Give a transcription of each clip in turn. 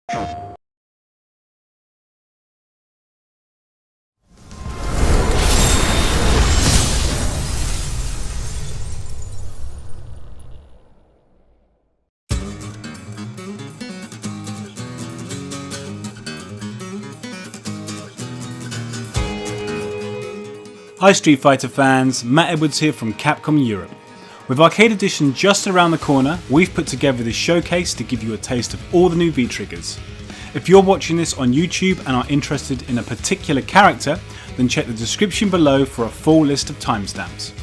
Hi Street Fighter fans, Matt Edwards here from Capcom Europe. With Arcade Edition just around the corner, we've put together this showcase to give you a taste of all the new V-Triggers. If you're watching this on YouTube and are interested in a particular character, then check the description below for a full list of timestamps.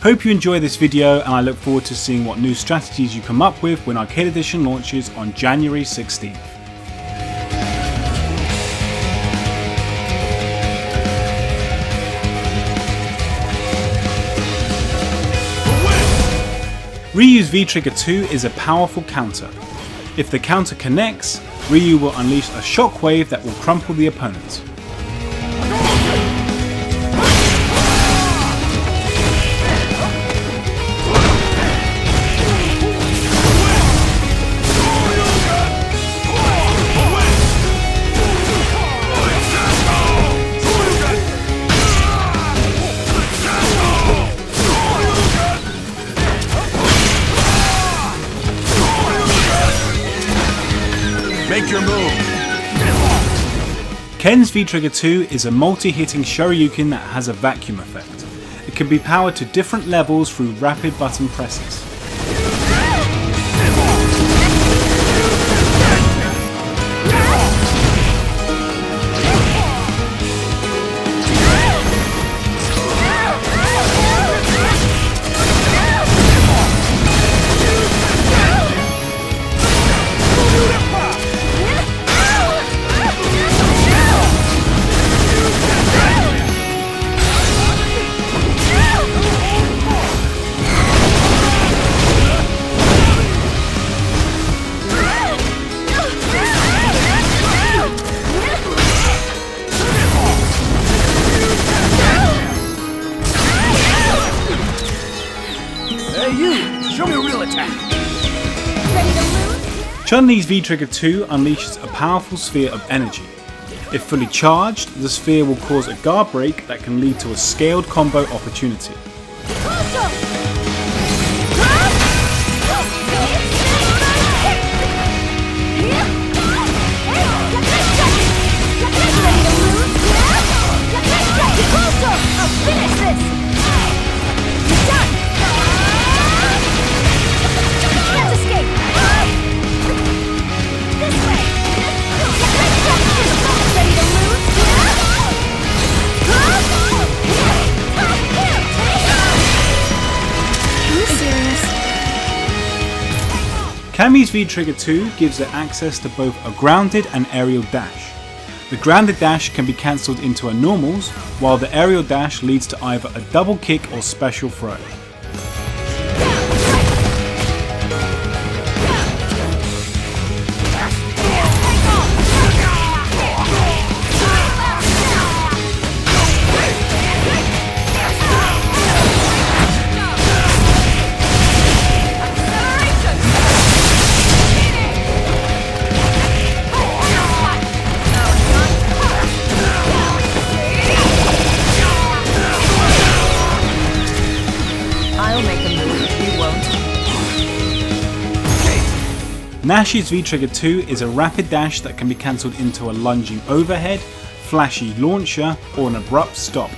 Hope you enjoy this video and I look forward to seeing what new strategies you come up with when Arcade Edition launches on January 16th. Ryu's V-Trigger 2 is a powerful counter. If the counter connects, Ryu will unleash a shockwave that will crumple the opponent. Make your move. Ken's V-Trigger 2 is a multi-hitting Shoryuken that has a vacuum effect. It can be powered to different levels through rapid button presses. Chun-Li's V-Trigger 2 unleashes a powerful sphere of energy. If fully charged, the sphere will cause a guard break that can lead to a scaled combo opportunity. Cammy's V-Trigger 2 gives it access to both a grounded and aerial dash. The grounded dash can be cancelled into a normals, while the aerial dash leads to either a double kick or special throw. Nash's V-Trigger 2 is a rapid dash that can be cancelled into a lunging overhead, flashy launcher, or an abrupt stop.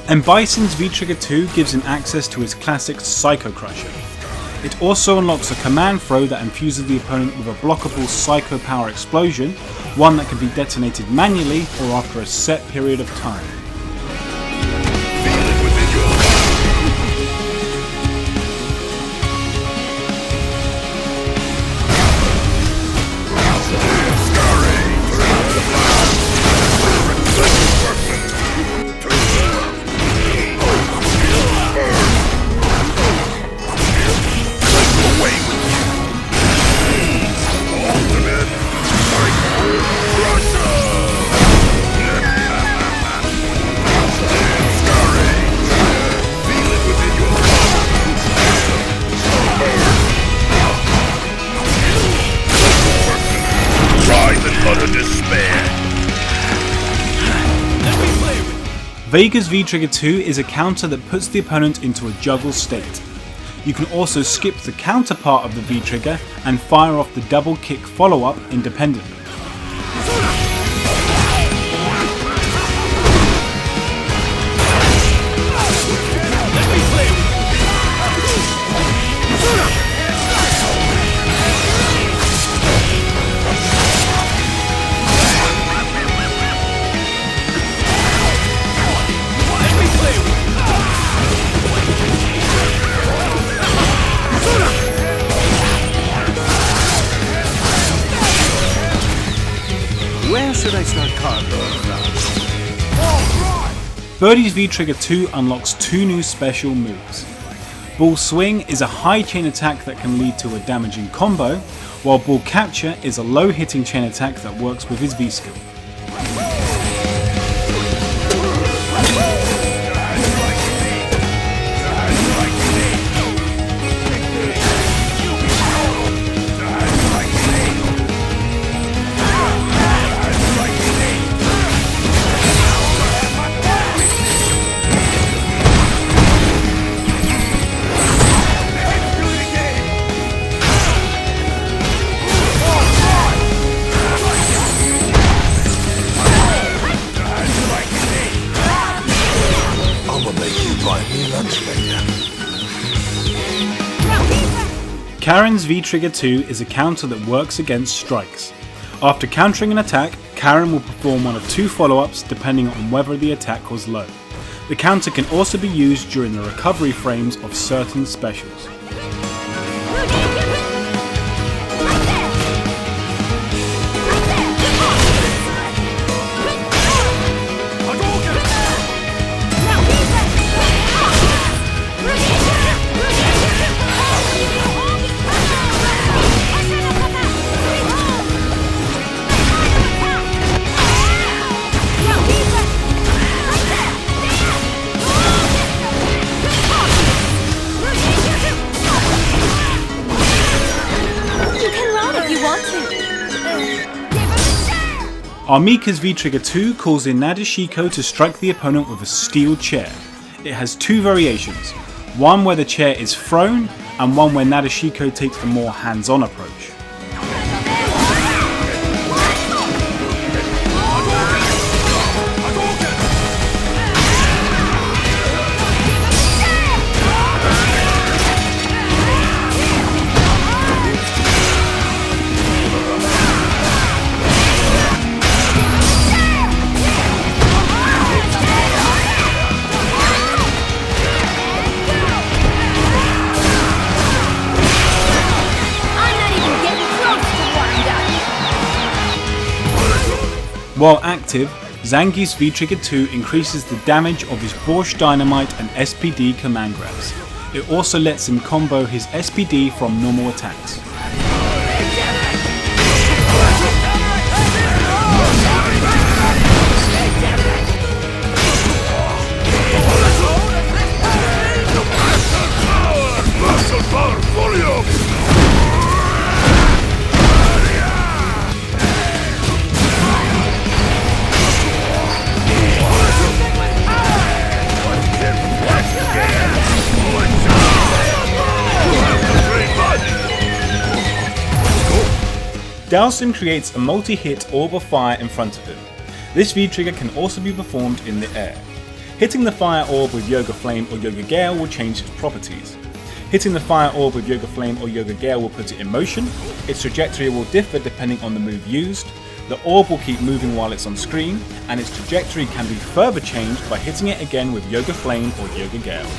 And Bison's V-Trigger 2 gives him access to his classic Psycho Crusher. It also unlocks a command throw that infuses the opponent with a blockable Psycho Power Explosion, one that can be detonated manually or after a set period of time. Vega's V-Trigger 2 is a counter that puts the opponent into a juggle state. You can also skip the counter part of the V-Trigger and fire off the double kick follow-up independently. Where should I start comboing from? Birdie's V-Trigger 2 unlocks two new special moves. Ball Swing is a high chain attack that can lead to a damaging combo, while Ball Capture is a low hitting chain attack that works with his V-skill. Karin's V-Trigger 2 is a counter that works against strikes. After countering an attack, Karin will perform one of two follow-ups depending on whether the attack was low. The counter can also be used during the recovery frames of certain specials. Our Mika's V-Trigger 2 calls in Nadeshiko to strike the opponent with a steel chair. It has two variations, one where the chair is thrown and one where Nadeshiko takes the more hands-on approach. While active, Zangief's V-Trigger 2 increases the damage of his Borscht Dynamite and SPD command grabs. It also lets him combo his SPD from normal attacks. Dhalsim creates a multi-hit orb of fire in front of him. This V-Trigger can also be performed in the air. Hitting the fire orb with Yoga Flame or Yoga Gale will change its properties. Hitting the fire orb with Yoga Flame or Yoga Gale will put it in motion. Its trajectory will differ depending on the move used. The orb will keep moving while it's on screen, and its trajectory can be further changed by hitting it again with Yoga Flame or Yoga Gale.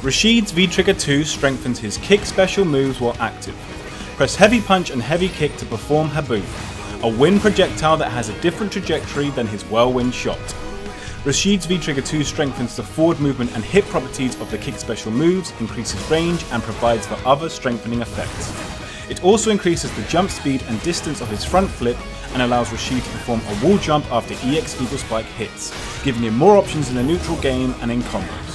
Rashid's V-Trigger 2 strengthens his kick special moves while active. Press Heavy Punch and Heavy Kick to perform Haboom, a wind projectile that has a different trajectory than his Whirlwind shot. Rashid's V-Trigger 2 strengthens the forward movement and hit properties of the kick special moves, increases range, and provides for other strengthening effects. It also increases the jump speed and distance of his front flip and allows Rashid to perform a wall jump after EX Eagle Spike hits, giving him more options in the neutral game and in combos.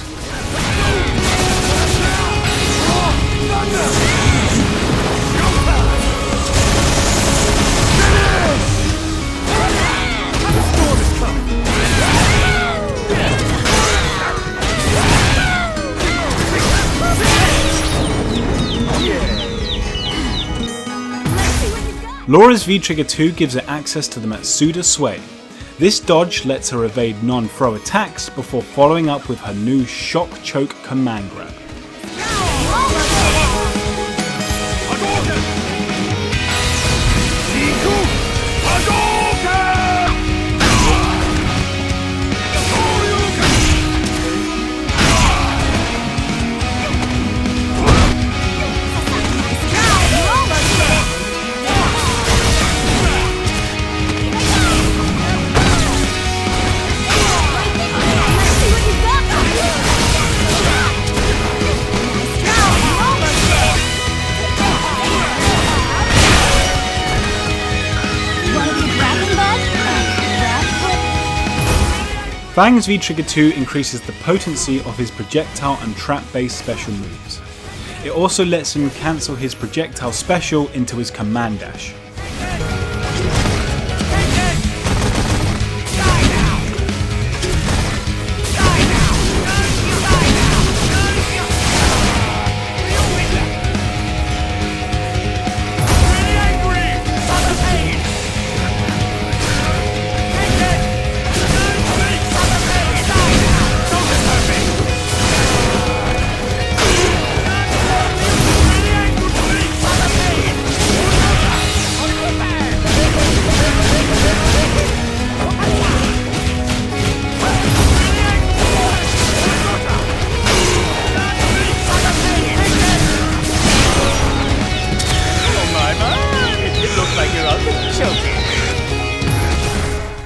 Laura's V-Trigger 2 gives her access to the Matsuda Sway. This dodge lets her evade non-throw attacks before following up with her new Shock Choke command grab. F.A.N.G's V-Trigger 2 increases the potency of his projectile and trap-based special moves. It also lets him cancel his projectile special into his command dash.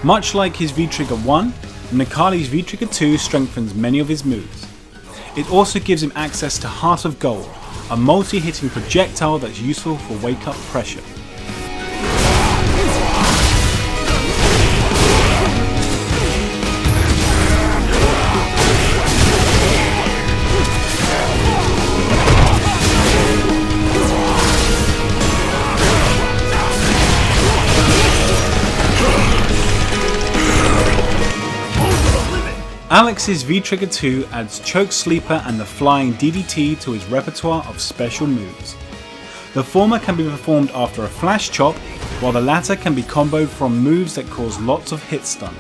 Much like his V-Trigger 1, Necalli's V-Trigger 2 strengthens many of his moves. It also gives him access to Heart of Gold, a multi-hitting projectile that's useful for wake-up pressure. Alex's V-Trigger 2 adds Choke Sleeper and the Flying DDT to his repertoire of special moves. The former can be performed after a flash chop, while the latter can be comboed from moves that cause lots of hit stun.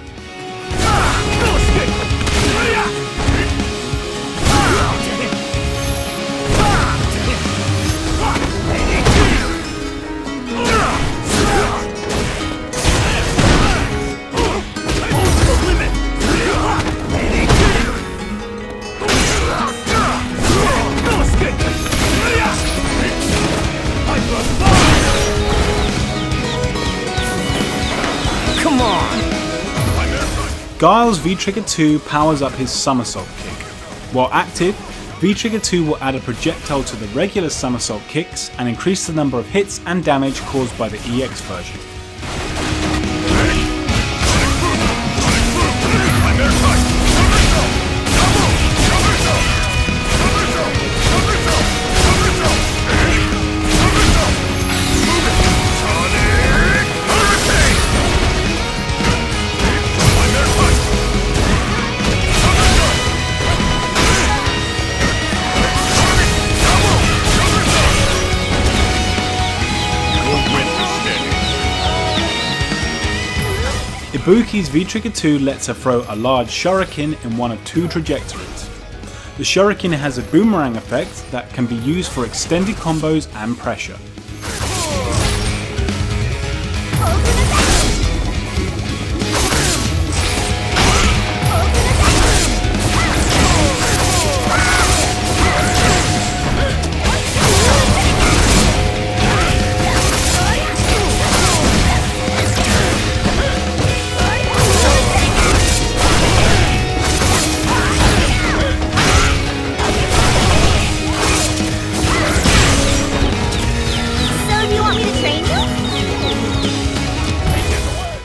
Guile's V-Trigger 2 powers up his somersault kick. While active, V-Trigger 2 will add a projectile to the regular somersault kicks and increase the number of hits and damage caused by the EX version. Ibuki's V-Trigger 2 lets her throw a large shuriken in one of two trajectories. The shuriken has a boomerang effect that can be used for extended combos and pressure.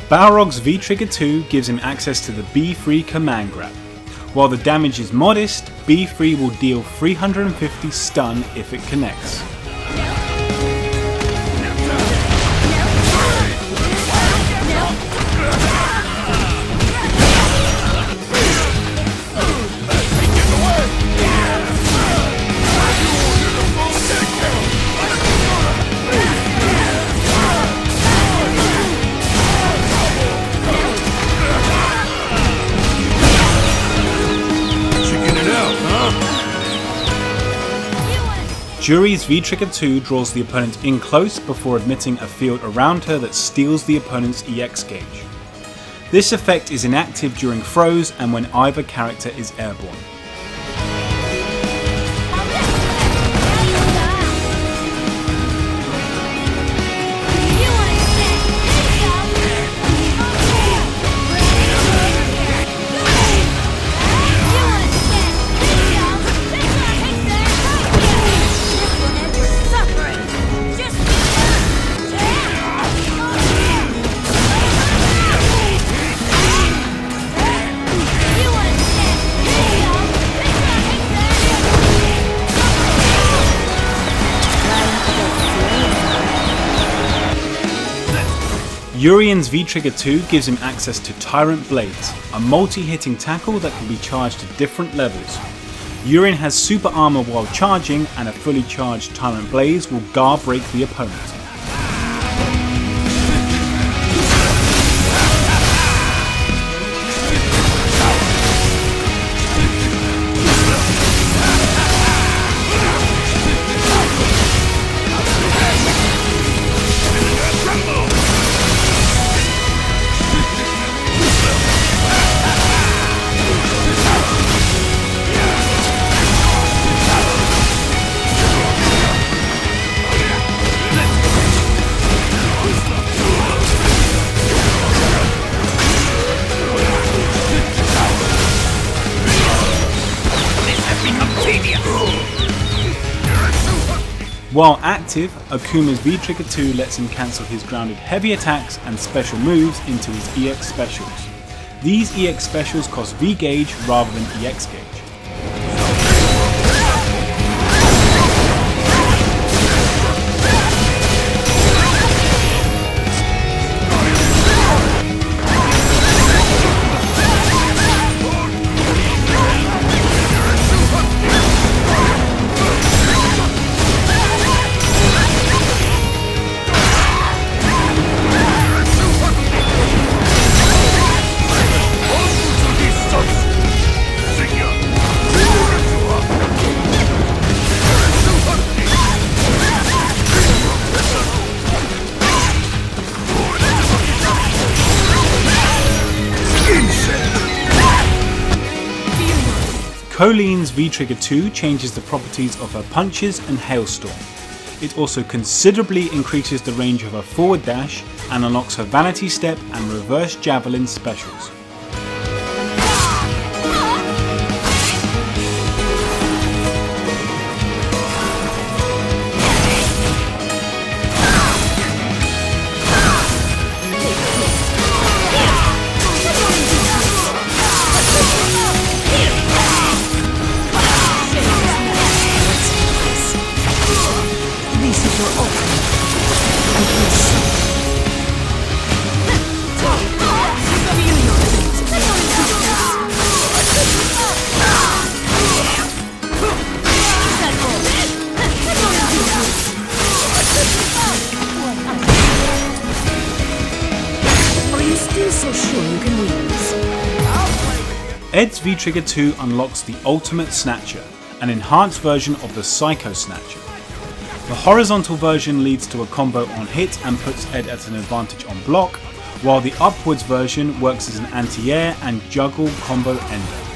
Balrog's V-Trigger 2 gives him access to the B3 command grab. While the damage is modest, B3 will deal 350 stun if it connects. Juri's V-Trigger 2 draws the opponent in close before admitting a field around her that steals the opponent's EX gauge. This effect is inactive during throws and when either character is airborne. Urien's V-Trigger 2 gives him access to Tyrant Blades, a multi-hitting tackle that can be charged to different levels. Urien has super armor while charging, and a fully charged Tyrant Blades will guard break the opponent. While active, Akuma's V-Trigger 2 lets him cancel his grounded heavy attacks and special moves into his EX specials. These EX specials cost V gauge rather than EX gauge. Kolin's V-Trigger 2 changes the properties of her punches and hailstorm. It also considerably increases the range of her forward dash and unlocks her vanity step and reverse javelin specials. Ed's V-Trigger 2 unlocks the Ultimate Snatcher, an enhanced version of the Psycho Snatcher. The horizontal version leads to a combo on hit and puts Ed at an advantage on block, while the upwards version works as an anti-air and juggle combo ender.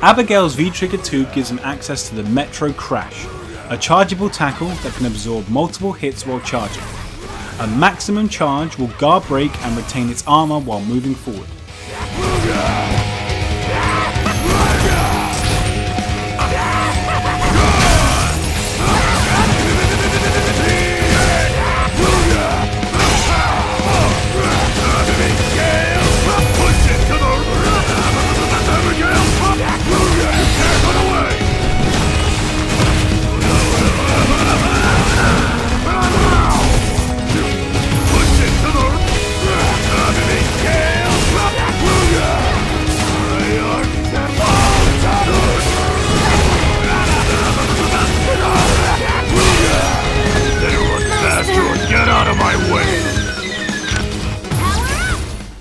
Abigail's V-Trigger 2 gives him access to the Metro Crash, a chargeable tackle that can absorb multiple hits while charging. A maximum charge will guard break and retain its armor while moving forward.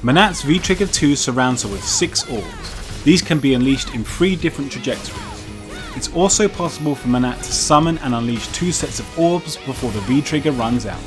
Menat's V-Trigger 2 surrounds her with 6 orbs. These can be unleashed in 3 different trajectories. It's also possible for Menat to summon and unleash 2 sets of orbs before the V-Trigger runs out.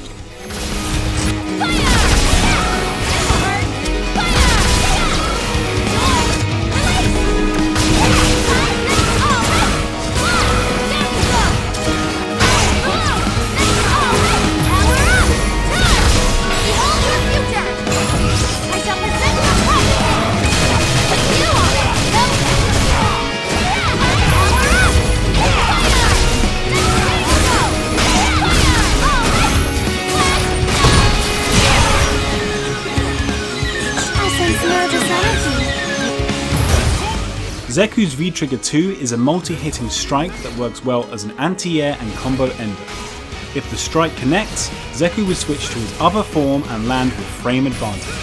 Zeku's V-Trigger 2 is a multi-hitting strike that works well as an anti-air and combo ender. If the strike connects, Zeku will switch to his other form and land with frame advantage.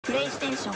PlayStation